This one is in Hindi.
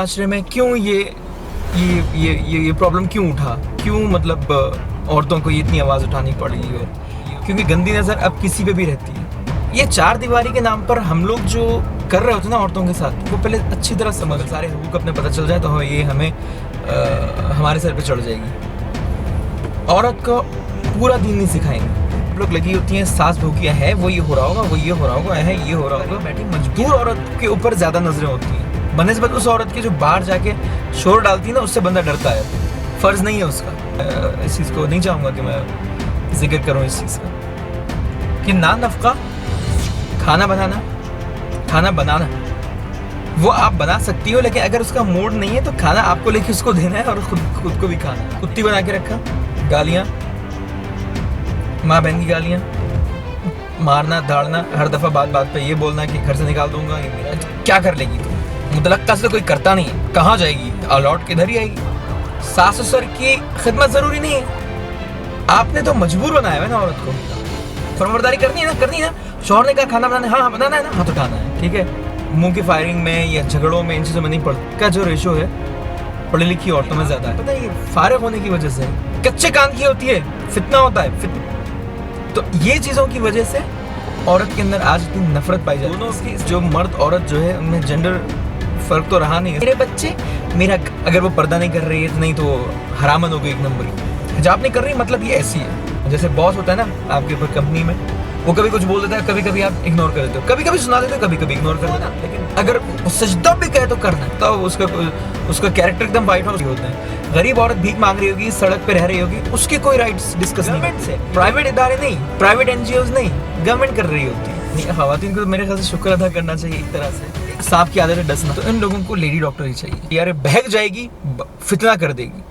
माशरे में क्यों ये प्रॉब्लम क्यों उठा, क्यों मतलब औरतों को ये इतनी आवाज़ उठानी पड़ी है? क्योंकि गंदी नज़र अब किसी पे भी रहती है। ये चार दीवारी के नाम पर हम लोग जो कर रहे होते हैं ना औरतों के साथ, वो पहले अच्छी तरह समझ, सारे हुकूक अपने पता चल जाए तो ये हमें हमारे सर पे चढ़ जाएगी। औरत को पूरा दीन नहीं सिखाएंगे। लोग लगी होती हैं सास बहू किया है, वो ये हो रहा होगा, वो ये हो रहा होगा, है ये हो रहा होगा। बैठी मजबूर औरत के ऊपर ज़्यादा नजरें होती हैं बनस्बत उस औरत की जो बाहर जाके शोर डालती है ना, उससे बंदा डरता है। फ़र्ज़ नहीं है उसका। इस चीज़ को नहीं चाहूँगा कि मैं जिक्र करूँ इस चीज़ का कि ना नफ़क़ा, खाना बनाना वो आप बना सकती हो, लेकिन अगर उसका मूड नहीं है तो खाना आपको लेके उसको देना है और खुद को भी खाना। कुत्ती बना के रखा, गालियाँ, माँ बहन की गालियाँ, मारना धाड़ना, हर दफ़ा बात पे ये बोलना कि घर से निकाल दूंगा, ये मेरा। क्या कर लेगी तुम? मुतलक्का से तो कोई करता नहीं है, कहाँ जाएगी? लौट के इधर ही आएगी। सास ससुर की खिदमत ज़रूरी नहीं है, आपने तो मजबूर बनाया है ना औरत को। फरमाबरदारी करनी है ना। शौहर ने कहा खाना बनाना है, हाँ बनाना है ना, हाँ तो उठाना है, ठीक है। मुंह की फायरिंग में या झगड़ों में इन चीज़ों में नहीं पड़ता। का जो रेशो है पढ़ी लिखी औरतों में ज़्यादा है। पता है, ये फारिग होने की वजह से कच्चे कान की होती है, फितना होता है। तो ये चीज़ों की वजह से औरत के अंदर आज इतनी नफरत पाई जाती है। दोनों की जो मर्द औरत जो है उनमें जेंडर फ़र्क तो रहा नहीं है। मेरे बच्चे मेरा, अगर वो पर्दा नहीं कर रही है तो नहीं तो हरामन हो गई एक नंबर की। हिजाब नहीं कर रही मतलब ये ऐसी है। जैसे बॉस होता है ना आपके ऊपर कंपनी में, वो कभी कुछ बोल देता है, कभी कभी आप इग्नोर कर देते हो, कभी कभी सुना देते हो, कभी कभी इग्नोर कर देते हो। लेकिन अगर सजदा भी कहे तो करना है, तो उसका कैरेक्टर एकदम वाइट हाउस होते हैं। गरीब औरत भीख मांग रही होगी, सड़क पे रह रही होगी, उसके कोई राइट्स डिस्कस नहीं करते। प्राइवेट इदारे नहीं, प्राइवेट NGOs नहीं, गवर्नमेंट कर रही होती है। ख़वातीन को मेरे ख्याल से शुक्र अदा करना चाहिए एक तरह से। सांप की आदत है डसना, तो इन लोगों को लेडी डॉक्टर ही चाहिए। यार बहक जाएगी, फितना कर देगी।